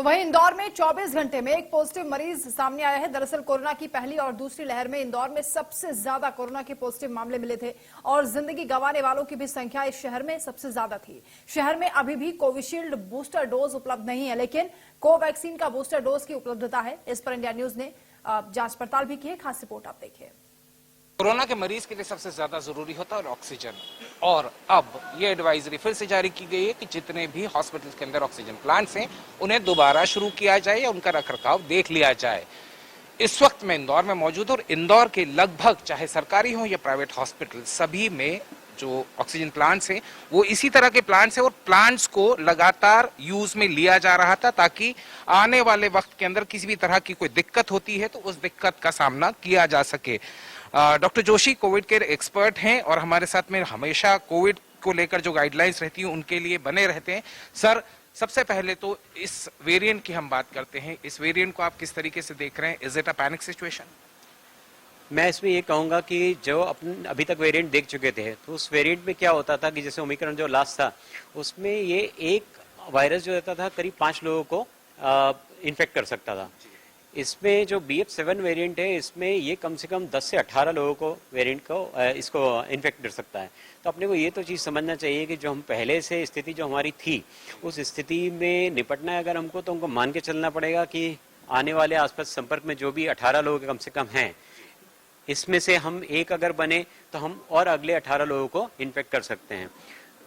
तो वहीं इंदौर में 24 घंटे में एक पॉजिटिव मरीज सामने आया है। दरअसल कोरोना की पहली और दूसरी लहर में इंदौर में सबसे ज्यादा कोरोना के पॉजिटिव मामले मिले थे और जिंदगी गंवाने वालों की भी संख्या इस शहर में सबसे ज्यादा थी। शहर में अभी भी कोविशील्ड बूस्टर डोज उपलब्ध नहीं है, लेकिन कोवैक्सीन का बूस्टर डोज की उपलब्धता है। इस पर इंडिया न्यूज ने जांच पड़ताल भी की है। खास रिपोर्ट आप देखिए। कोरोना के मरीज के लिए सबसे ज्यादा जरूरी होता है ऑक्सीजन, और अब ये एडवाइजरी फिर से जारी की गई है कि जितने भी हॉस्पिटल के अंदर ऑक्सीजन प्लांट्स हैं उन्हें दोबारा शुरू किया जाए या उनका रखरखाव देख लिया जाए। इस वक्त मैं इंदौर में मौजूद हूं और इंदौर के लगभग चाहे सरकारी हो या प्राइवेट हॉस्पिटल सभी में जो ऑक्सीजन प्लांट्स हैं वो इसी तरह के प्लांट्स हैं और प्लांट्स को लगातार यूज में लिया जा रहा था ताकि आने वाले वक्त के अंदर किसी भी तरह की कोई दिक्कत होती है तो उस दिक्कत का सामना किया जा सके। डॉक्टर जोशी कोविड के एक्सपर्ट हैं और हमारे साथ में हमेशा कोविड को लेकर जो गाइडलाइंस रहती हैं उनके लिए बने रहते हैं। सर, सबसे पहले तो इस वेरिएंट की हम बात करते हैं। इस वेरिएंट को आप किस तरीके से देख रहे हैं? Is it a panic situation? मैं इसमें ये कहूंगा कि जो अभी तक वेरिएंट देख चुके थे तो उस वेरिएंट में क्या होता था कि जैसे ओमिक्रॉन जो लास्ट था उसमें ये एक वायरस जो रहता था करीब 5 लोगों को इन्फेक्ट कर सकता था। इसमें जो BF7 वेरिएंट है इसमें ये कम से कम 10 से 18 लोगों को वेरिएंट को इसको इन्फेक्ट कर सकता है। तो अपने को ये तो चीज़ समझना चाहिए कि जो हम पहले से स्थिति जो हमारी थी उस स्थिति में निपटना है अगर हमको, तो हमको मान के चलना पड़ेगा कि आने वाले आसपास संपर्क में जो भी 18 लोग कम से कम हैं, इसमें से हम एक अगर बने तो हम और अगले 18 लोगों को इन्फेक्ट कर सकते हैं।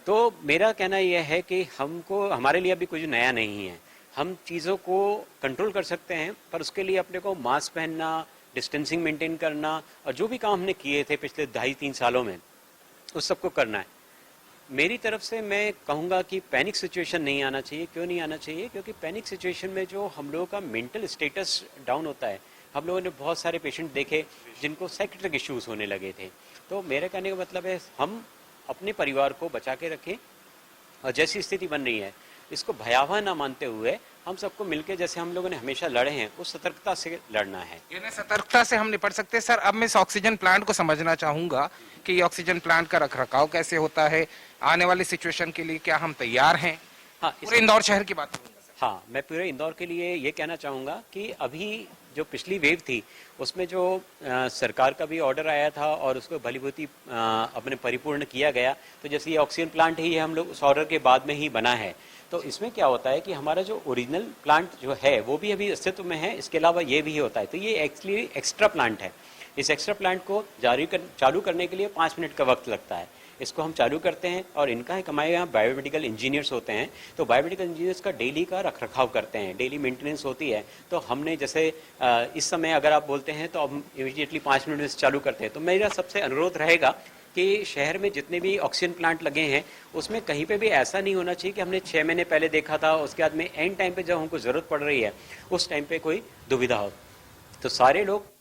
तो मेरा कहना यह है कि हमको, हमारे लिए अभी कुछ नया नहीं है। हम चीज़ों को कंट्रोल कर सकते हैं, पर उसके लिए अपने को मास्क पहनना, डिस्टेंसिंग मेंटेन करना और जो भी काम हमने किए थे पिछले 2.5-3 सालों में उस सबको करना है। मेरी तरफ से मैं कहूँगा कि पैनिक सिचुएशन नहीं आना चाहिए। क्यों नहीं आना चाहिए? क्योंकि पैनिक सिचुएशन में जो हम लोगों का मेंटल स्टेटस डाउन होता है। हम लोगों ने बहुत सारे पेशेंट देखे जिनको साइकेट्रिक इश्यूज होने लगे थे। तो मेरे कहने का मतलब है हम अपने परिवार को बचा के रखें और जैसी स्थिति बन रही है इसको भयावह ना मानते हुए हम सबको मिलकर जैसे हम लोगों ने हमेशा लड़े हैं उस सतर्कता से लड़ना है। यानी सतर्कता से हम निपट सकते हैं। सर, अब मैं इस ऑक्सीजन प्लांट को समझना चाहूंगा कि ये ऑक्सीजन प्लांट का रखरखाव कैसे होता है, आने वाली सिचुएशन के लिए क्या हम तैयार हैं? हाँ, पूरे इंदौर शहर की बात करूंगा। हाँ, मैं पूरे इंदौर के लिए ये कहना चाहूँगा कि अभी जो पिछली वेव थी उसमें जो सरकार का भी ऑर्डर आया था और उसको भलीभांति अपने परिपूर्ण किया गया। तो जैसे ये ऑक्सीजन प्लांट ही हम लोग उस ऑर्डर के बाद में ही बना है। तो इसमें क्या होता है कि हमारा जो ओरिजिनल प्लांट जो है वो भी अभी अस्तित्व में है, इसके अलावा ये भी होता है। तो ये एक्चुअली एक्स्ट्रा प्लांट है। इस एक्स्ट्रा प्लांट को चालू करने के लिए 5 मिनट का वक्त लगता है। इसको हम चालू करते हैं और इनका हमारे यहाँ बायोमेडिकल इंजीनियर्स होते हैं। तो बायोमेडिकल इंजीनियर्स का डेली का रखरखाव करते हैं, डेली मेंटेनेंस होती है। तो हमने जैसे इस समय अगर आप बोलते हैं तो हम इमीडिएटली 5 मिनट में चालू करते हैं। तो मेरा सबसे अनुरोध रहेगा कि शहर में जितने भी ऑक्सीजन प्लांट लगे हैं उसमें कहीं पे भी ऐसा नहीं होना चाहिए कि हमने 6 महीने पहले देखा था, उसके बाद में एंड टाइम पे जब हमको ज़रूरत पड़ रही है उस टाइम पे कोई दुविधा हो। तो सारे लोग